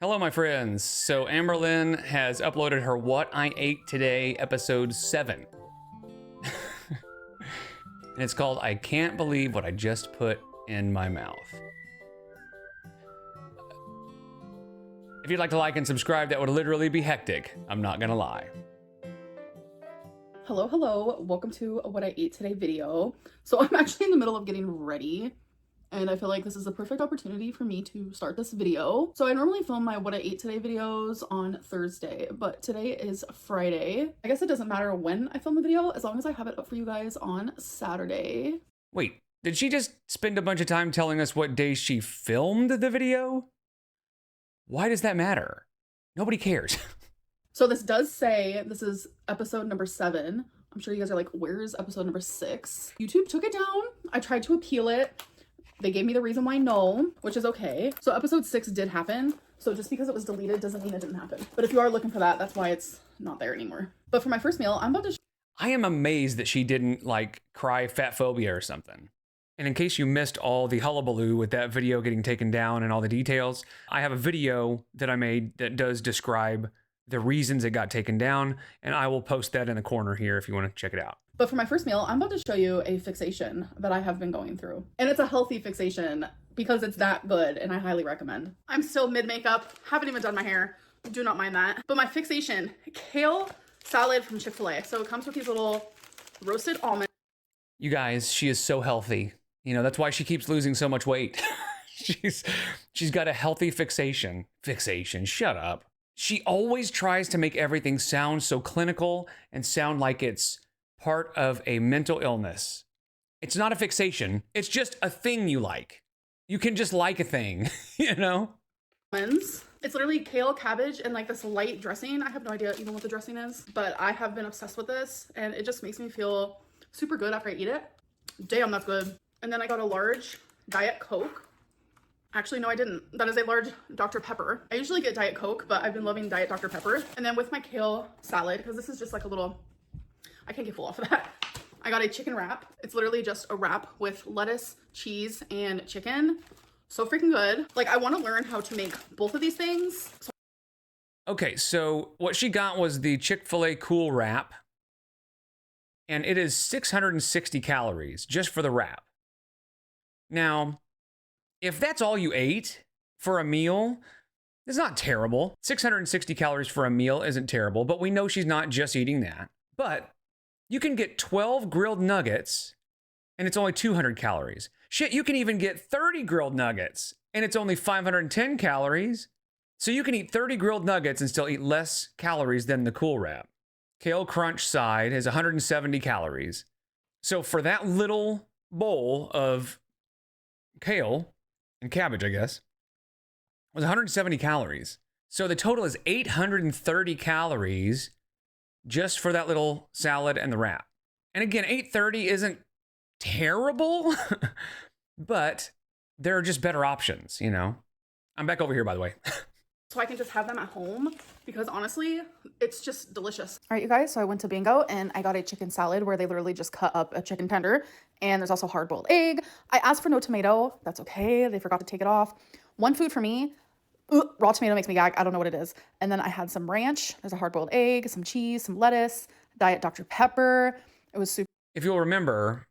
Hello, my friends. So Amberlynn has uploaded her What I Ate Today episode 7. And it's called I Can't Believe What I Just Put in My Mouth. If you'd like to like and subscribe, that would literally be hectic. I'm not gonna lie. Hello, welcome to What I Ate Today video. So I'm actually in the middle of getting ready, and I feel like this is a perfect opportunity for me to start this video. So I normally film my What I Ate Today videos on Thursday, but today is Friday. I guess it doesn't matter when I film the video, as long as I have it up for you guys on Saturday. Wait, did she just spend a bunch of time telling us what day she filmed the video? Why does that matter? Nobody cares. So this does say this is episode number 7. I'm sure you guys are like, where's episode number 6? YouTube took it down. I tried to appeal it. They gave me the reason why no, which is okay. So episode 6 did happen. So just because it was deleted doesn't mean it didn't happen. But if you are looking for that, that's why it's not there anymore. But for my first meal, I'm about to I am amazed that she didn't like cry fat phobia or something. And in case you missed all the hullabaloo with that video getting taken down and all the details, I have a video that I made that does describe the reasons it got taken down, and I will post that in the corner here if you want to check it out. But for my first meal, I'm about to show you a fixation that I have been going through. And it's a healthy fixation because it's that good, and I highly recommend. I'm still mid-makeup, haven't even done my hair. Do not mind that. But my fixation, kale salad from Chick-fil-A. So it comes with these little roasted almonds. You guys, she is so healthy. You know, that's why she keeps losing so much weight. She's got a healthy fixation. Fixation, shut up. She always tries to make everything sound so clinical and sound like it's part of a mental illness. It's not a fixation. It's just a thing you like. You can just like a thing, you know? It's literally kale, cabbage, and like this light dressing. I have no idea even what the dressing is, but I have been obsessed with this, and it just makes me feel super good after I eat it. Damn, that's good. And then I got a large Diet Coke. Actually, no, I didn't. That is a large Dr. Pepper. I usually get Diet Coke, but I've been loving Diet Dr. Pepper. And then with my kale salad, because this is just like a little, I can't get full off of that. I got a chicken wrap. It's literally just a wrap with lettuce, cheese, and chicken. So freaking good. Like, I want to learn how to make both of these things. Okay, so what she got was the Chick-fil-A Cool Wrap, and it is 660 calories just for the wrap. Now, if that's all you ate for a meal, it's not terrible. 660 calories for a meal isn't terrible, but we know she's not just eating that. But you can get 12 grilled nuggets, and it's only 200 calories. Shit, you can even get 30 grilled nuggets, and it's only 510 calories. So you can eat 30 grilled nuggets and still eat less calories than the Cool Wrap. Kale Crunch side is 170 calories. So for that little bowl of kale and cabbage, I guess, was 170 calories. So the total is 830 calories just for that little salad and the wrap. And again, 830 isn't terrible, but there are just better options, you know? I'm back over here, by the way. So I can just have them at home because honestly, it's just delicious. All right, you guys, so I went to Bingo and I got a chicken salad where they literally just cut up a chicken tender, and there's also hard-boiled egg. I asked for no tomato. That's okay. They forgot to take it off. One food for me. Raw tomato makes me gag. I don't know what it is. And then I had some ranch. There's a hard-boiled egg, some cheese, some lettuce, Diet Dr. Pepper. It was super. If you'll remember,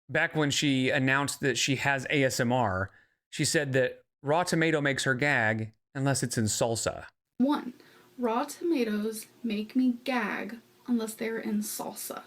back when she announced that she has ASMR, she said that raw tomato makes her gag unless it's in salsa. 1. Raw tomatoes make me gag unless they're in salsa.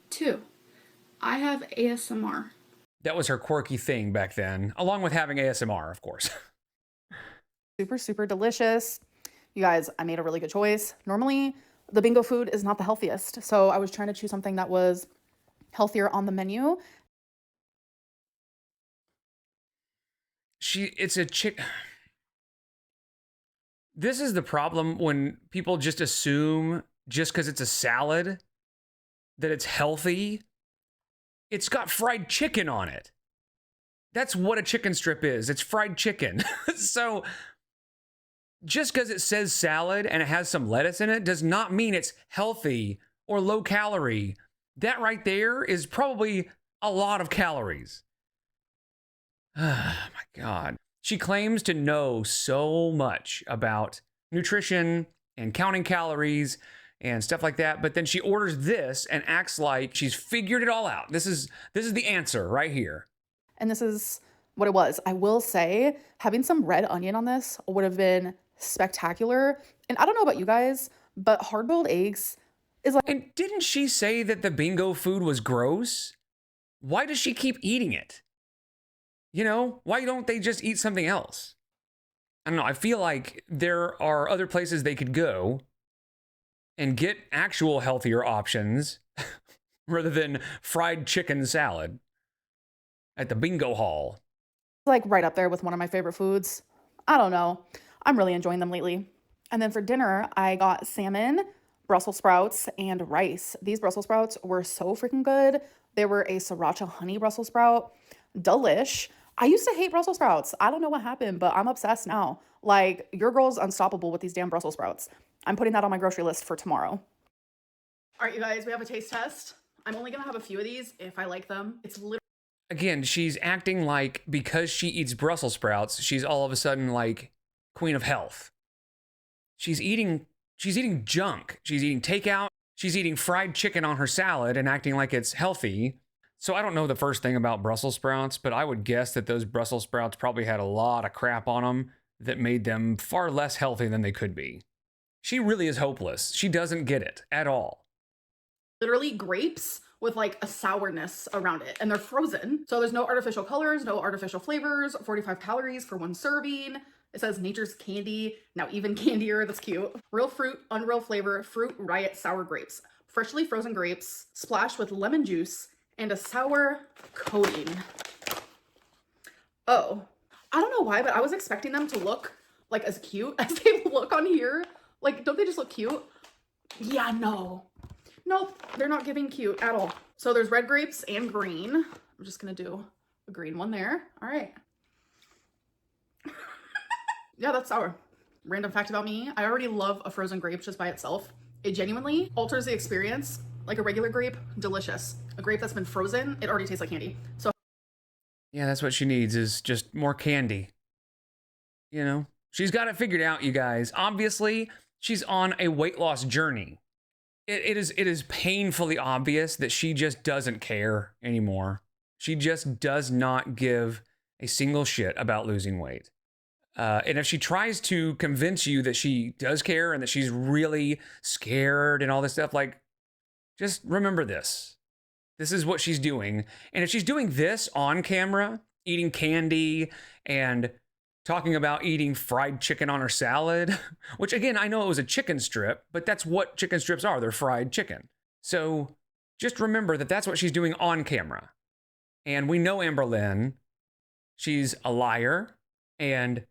2. I have ASMR. That was her quirky thing back then, along with having ASMR, of course. Super delicious. You guys, I made a really good choice. Normally, the Bingo food is not the healthiest, so I was trying to choose something that was healthier on the menu. It's a chick. This is the problem when people just assume just because it's a salad that it's healthy. It's got fried chicken on it. That's what a chicken strip is. It's fried chicken. So just because it says salad and it has some lettuce in it does not mean it's healthy or low calorie. That right there is probably a lot of calories. Oh my God. She claims to know so much about nutrition and counting calories and stuff like that, but then she orders this and acts like she's figured it all out. This is the answer right here. And this is what it was. I will say, having some red onion on this would have been spectacular. And I don't know about you guys, but hard-boiled eggs is like... And didn't she say that the bingo food was gross? Why does she keep eating it? You know, why don't they just eat something else? I don't know. I feel like there are other places they could go and get actual healthier options rather than fried chicken salad at the bingo hall. like right up there with one of my favorite foods. I don't know. I'm really enjoying them lately. And then for dinner, I got salmon, Brussels sprouts, and rice. These Brussels sprouts were so freaking good. They were a sriracha honey Brussels sprout. Delish. I used to hate Brussels sprouts. I don't know what happened, but I'm obsessed now. Like, your girl's unstoppable with these damn Brussels sprouts. I'm putting that on my grocery list for tomorrow. All right, you guys, we have a taste test. I'm only gonna have a few of these if I like them. It's literally... Again, she's acting like because she eats Brussels sprouts, she's all of a sudden like queen of health. She's eating junk. She's eating takeout. She's eating fried chicken on her salad and acting like it's healthy. So I don't know the first thing about Brussels sprouts, but I would guess that those Brussels sprouts probably had a lot of crap on them that made them far less healthy than they could be. She really is hopeless. She doesn't get it at all. Literally grapes with like a sourness around it, and they're frozen. So there's no artificial colors, no artificial flavors, 45 calories for one serving. It says nature's candy, now even candier, that's cute. Real fruit, unreal flavor, fruit riot sour grapes. Freshly frozen grapes, splashed with lemon juice, and a sour coating. Oh, I don't know why, but I was expecting them to look like as cute as they look on here. Like, don't they just look cute? Yeah, no. Nope, they're not giving cute at all. So there's red grapes and green. I'm just gonna do a green one there. All right. Yeah, that's sour. Random fact about me, I already love a frozen grape just by itself. It genuinely alters the experience. Like a regular grape, delicious. A grape that's been frozen, it already tastes like candy. So yeah, that's what she needs, is just more candy. You know, she's got it figured out, you guys. Obviously, she's on a weight loss journey. It is painfully obvious that she just doesn't care anymore. She just does not give a single shit about losing weight. And if she tries to convince you that she does care and that she's really scared and all this stuff, like, just remember this. This is what she's doing. And if she's doing this on camera, eating candy and talking about eating fried chicken on her salad, which again, I know it was a chicken strip, but that's what chicken strips are. They're fried chicken. So just remember that that's what she's doing on camera. And we know Amberlynn, she's a liar and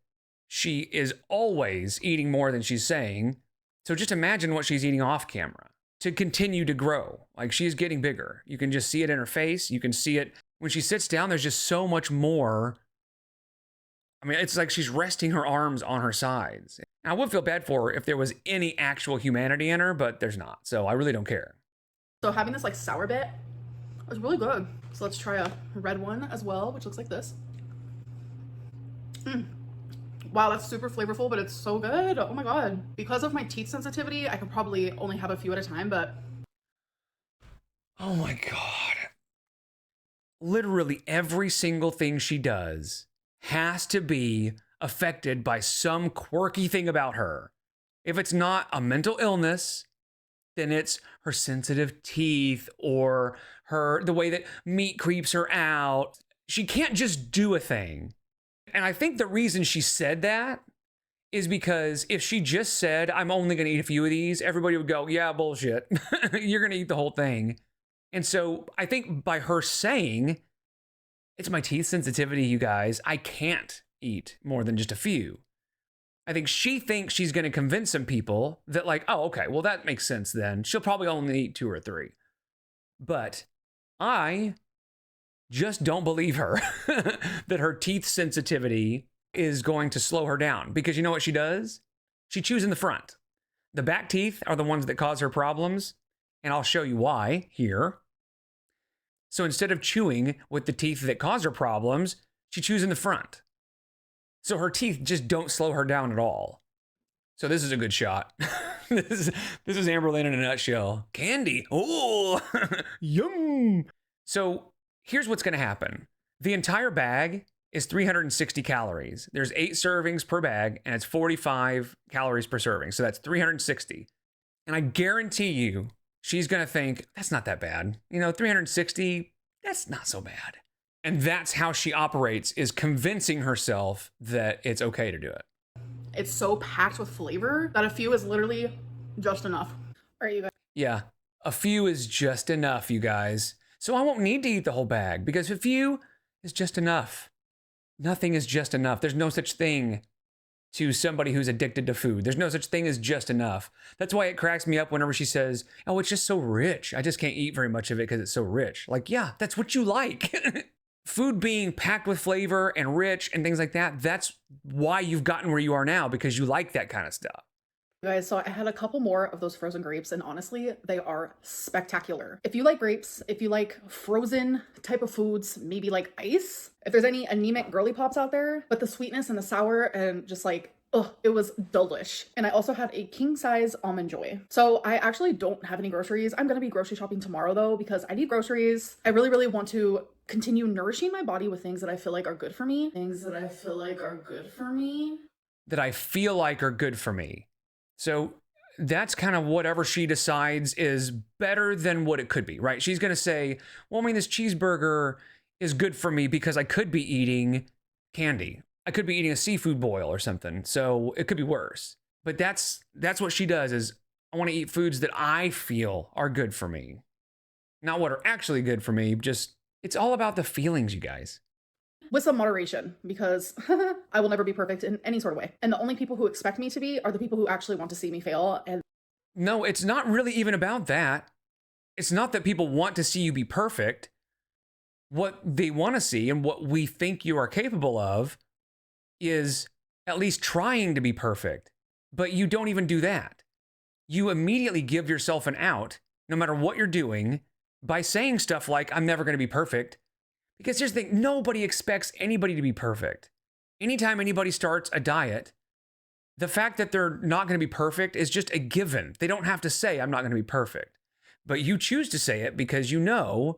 she is always eating more than she's saying. So just imagine what she's eating off camera to continue to grow. Like, she's getting bigger. You can just see it in her face. You can see it when she sits down. There's just so much more. I mean, it's like she's resting her arms on her sides. I would feel bad for her if there was any actual humanity in her, but there's not. So I really don't care. So having this like sour bit was really good. So let's try a red one as well, which looks like this. Wow, that's super flavorful, but it's so good. Oh my God. Because of my teeth sensitivity, I could probably only have a few at a time, but... Oh my God. Literally every single thing she does has to be affected by some quirky thing about her. If it's not a mental illness, then it's her sensitive teeth or the way that meat creeps her out. She can't just do a thing. And I think the reason she said that is because if she just said, I'm only going to eat a few of these, everybody would go, yeah, bullshit. You're going to eat the whole thing. And so I think by her saying, it's my teeth sensitivity, you guys, I can't eat more than just a few. I think she thinks she's going to convince some people that, like, oh, okay, well, that makes sense then. She'll probably only eat 2 or 3. But I just don't believe her that her teeth sensitivity is going to slow her down, because you know what she does? She chews in the front. The back teeth are the ones that cause her problems, and I'll show you why here. So instead of chewing with the teeth that cause her problems, she chews in the front. So her teeth just don't slow her down at all. So this is a good shot. this is Amberlynn in a nutshell. Candy. Oh, yum. So here's what's going to happen. The entire bag is 360 calories. There's 8 servings per bag, and it's 45 calories per serving. So that's 360. And I guarantee you, she's going to think, that's not that bad. 360, that's not so bad. And that's how she operates, is convincing herself that it's okay to do it. It's so packed with flavor that a few is literally just enough. All right, you guys. Yeah, a few is just enough, you guys. So I won't need to eat the whole bag because a few is just enough. Nothing is just enough. There's no such thing to somebody who's addicted to food. There's no such thing as just enough. That's why it cracks me up whenever she says, oh, it's just so rich. I just can't eat very much of it because it's so rich. Like, yeah, that's what you like. Food being packed with flavor and rich and things like that, that's why you've gotten where you are now, because you like that kind of stuff. Guys, so I had a couple more of those frozen grapes, and honestly, they are spectacular. If you like grapes, if you like frozen type of foods, maybe like ice, if there's any anemic girly pops out there, but the sweetness and the sour and just like, oh, it was delish. And I also had a king size almond joy. So I actually don't have any groceries. I'm gonna be grocery shopping tomorrow though, because I need groceries. I really, really want to continue nourishing my body with things that I feel like are good for me. That I feel like are good for me. So that's kind of whatever she decides is better than what it could be, right? She's going to say, well, I mean, this cheeseburger is good for me because I could be eating candy. I could be eating a seafood boil or something. So it could be worse. But that's what she does, is I want to eat foods that I feel are good for me. Not what are actually good for me. Just, it's all about the feelings, you guys. With some moderation, because I will never be perfect in any sort of way. And the only people who expect me to be are the people who actually want to see me fail. And no, it's not really even about that. It's not that people want to see you be perfect. What they want to see and what we think you are capable of is at least trying to be perfect. But you don't even do that. You immediately give yourself an out, no matter what you're doing, by saying stuff like, I'm never going to be perfect. Because here's the thing, nobody expects anybody to be perfect. Anytime anybody starts a diet, the fact that they're not going to be perfect is just a given. They don't have to say, I'm not going to be perfect. But you choose to say it because you know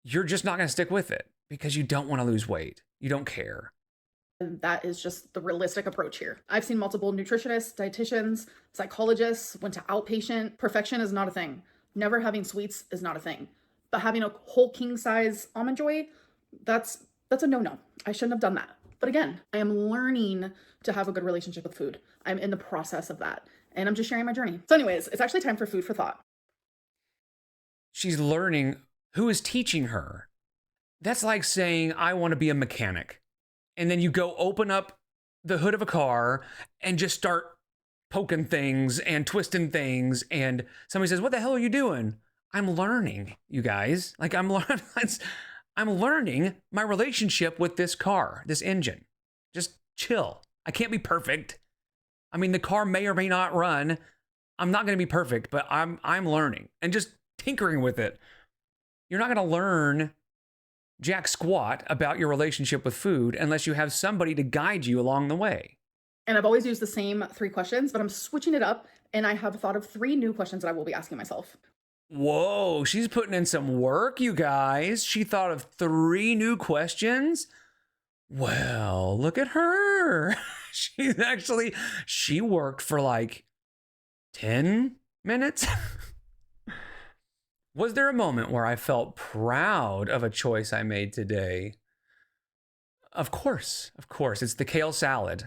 you're just not going to stick with it because you don't want to lose weight. You don't care. that is just the realistic approach here. I've seen multiple nutritionists, dietitians, psychologists, went to outpatient. Perfection is not a thing. Never having sweets is not a thing. But having a whole king size almond joy, that's a no-no. I shouldn't have done that. But again, I am learning to have a good relationship with food. I'm in the process of that. And I'm just sharing my journey. So anyways, it's actually time for food for thought. She's learning. Who is teaching her? That's like saying, I want to be a mechanic. And then you go open up the hood of a car and just start poking things and twisting things. And somebody says, what the hell are you doing? I'm learning, you guys. Like I'm learning my relationship with this car, this engine. Just chill. I can't be perfect. I mean, the car may or may not run. I'm not going to be perfect, but I'm learning and just tinkering with it. You're not going to learn jack squat about your relationship with food unless you have somebody to guide you along the way. And I've always used the same 3 questions, but I'm switching it up. And I have thought of 3 new questions that I will be asking myself. Whoa, she's putting in some work, you guys. She thought of 3 new questions. Well, look at her. She worked for like 10 minutes. Was there a moment where I felt proud of a choice I made today? Of course. It's the kale salad.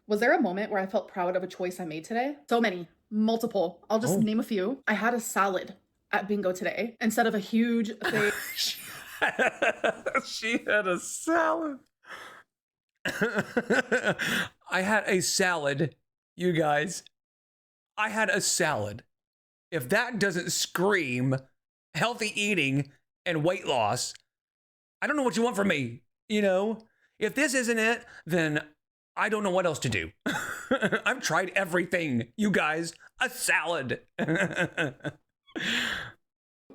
Was there a moment where I felt proud of a choice I made today? So many, multiple. I'll just name a few. I had a salad at bingo today instead of a huge thing. She had a salad. I had a salad, you guys. I had a salad. If that doesn't scream healthy eating and weight loss, I don't know what you want from me. You know, if this isn't it, then I don't know what else to do. I've tried everything, you guys. A salad. I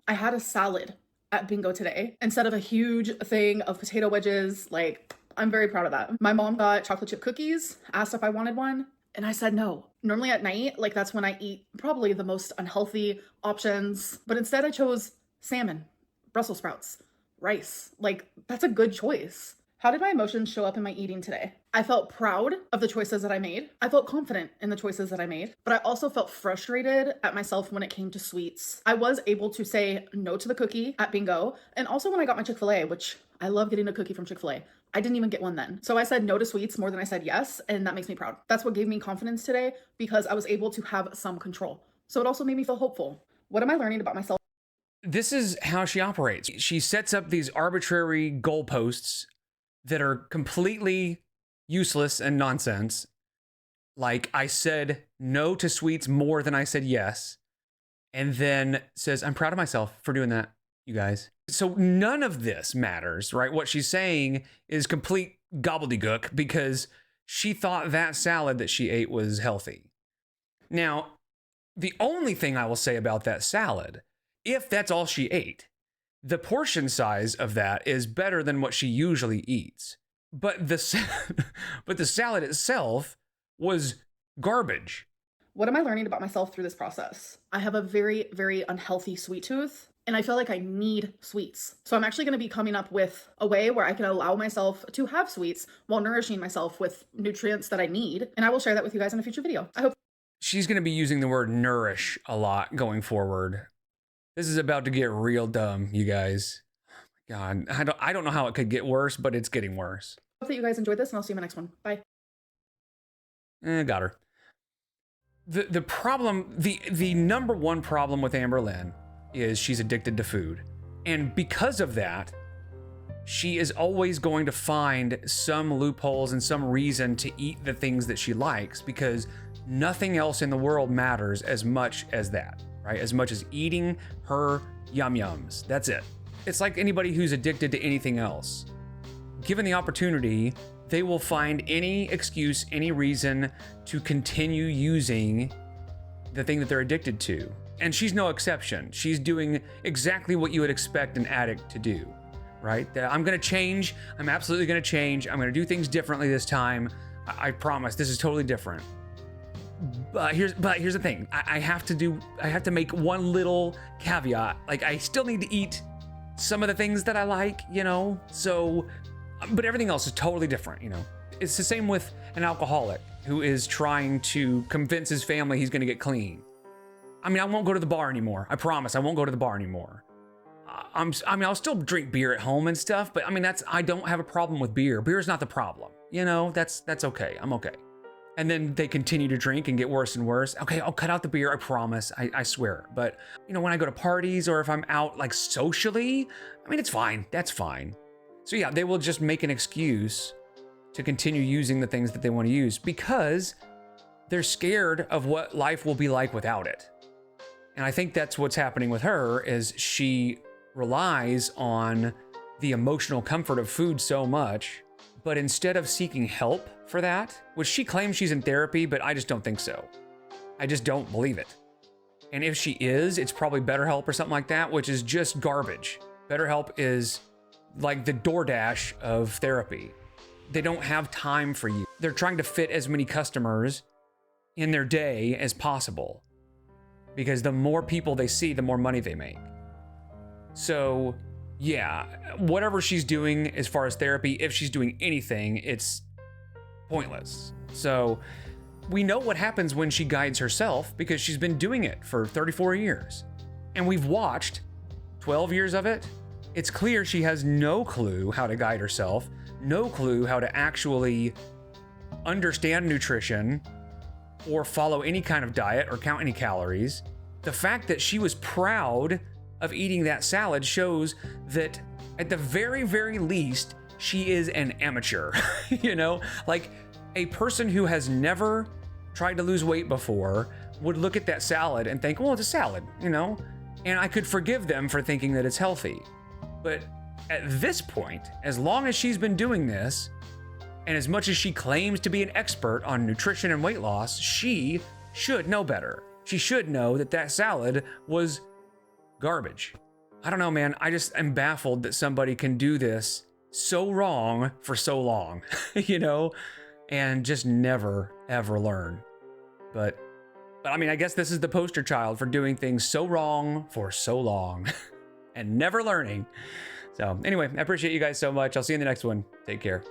had a salad at bingo today instead of a huge thing of potato wedges. Like, I'm very proud of that. My mom got chocolate chip cookies, asked if I wanted one, and I said no. Normally at night, like that's when I eat probably the most unhealthy options, but instead I chose salmon, Brussels sprouts, rice. Like that's a good choice. How did my emotions show up in my eating today? I felt proud of the choices that I made. I felt confident in the choices that I made, but I also felt frustrated at myself when it came to sweets. I was able to say no to the cookie at bingo, and also when I got my Chick-fil-A, which I love getting a cookie from Chick-fil-A. I didn't even get one then. So I said no to sweets more than I said yes, and that makes me proud. That's what gave me confidence today because I was able to have some control. So it also made me feel hopeful. What am I learning about myself? This is how she operates. She sets up these arbitrary goalposts that are completely useless and nonsense. Like I said no to sweets more than I said yes. And then says, I'm proud of myself for doing that, you guys. So none of this matters, right? What she's saying is complete gobbledygook because she thought that salad that she ate was healthy. Now, the only thing I will say about that salad, if that's all she ate, the portion size of that is better than what she usually eats. But the salad itself was garbage. What am I learning about myself through this process? I have a very, very unhealthy sweet tooth, and I feel like I need sweets. So I'm actually going to be coming up with a way where I can allow myself to have sweets while nourishing myself with nutrients that I need. And I will share that with you guys in a future video. I hope. She's going to be using the word nourish a lot going forward. This is about to get real dumb, you guys. God, I don't know how it could get worse, but it's getting worse. Hope that you guys enjoyed this, and I'll see you in my next one. Bye. Got her. The problem, the number one problem with Amberlynn is she's addicted to food. And because of that, she is always going to find some loopholes and some reason to eat the things that she likes because nothing else in the world matters as much as that. Right? As much as eating her yum-yums. That's it. It's like anybody who's addicted to anything else. Given the opportunity, they will find any excuse, any reason to continue using the thing that they're addicted to. And she's no exception. She's doing exactly what you would expect an addict to do, right? That I'm gonna change. I'm absolutely gonna change. I'm gonna do things differently this time. I promise, this is totally different. But here's the thing. I have to make one little caveat. Like I still need to eat some of the things that I like, you know? So, but everything else is totally different, you know? It's the same with an alcoholic who is trying to convince his family he's gonna get clean. I mean, I won't go to the bar anymore. I promise I won't go to the bar anymore. I'll still drink beer at home and stuff, but I mean, I don't have a problem with beer. Beer is not the problem. You know, that's okay. I'm okay. And then they continue to drink and get worse and worse. Okay, I'll cut out the beer, I promise, I swear. But, you know, when I go to parties or if I'm out like socially, I mean, it's fine, that's fine. So yeah, they will just make an excuse to continue using the things that they want to use because they're scared of what life will be like without it. And I think that's what's happening with her is she relies on the emotional comfort of food so much, but instead of seeking help for that, which she claims she's in therapy, but I just don't think so. I just don't believe it. And if she is, it's probably BetterHelp or something like that, which is just garbage. BetterHelp is like the DoorDash of therapy. They don't have time for you. They're trying to fit as many customers in their day as possible because the more people they see, the more money they make. So yeah, whatever she's doing as far as therapy, if she's doing anything, it's pointless. So we know what happens when she guides herself because she's been doing it for 34 years. And we've watched 12 years of it. It's clear she has no clue how to guide herself, no clue how to actually understand nutrition or follow any kind of diet or count any calories. The fact that she was proud of eating that salad shows that at the very, very least, she is an amateur, you know? Like a person who has never tried to lose weight before would look at that salad and think, well, it's a salad, you know? And I could forgive them for thinking that it's healthy. But at this point, as long as she's been doing this, and as much as she claims to be an expert on nutrition and weight loss, she should know better. She should know that that salad was garbage. I don't know, man. I just am baffled that somebody can do this so wrong for so long, you know, and just never, ever learn. But I mean, I guess this is the poster child for doing things so wrong for so long and never learning. So anyway, I appreciate you guys so much. I'll see you in the next one. Take care.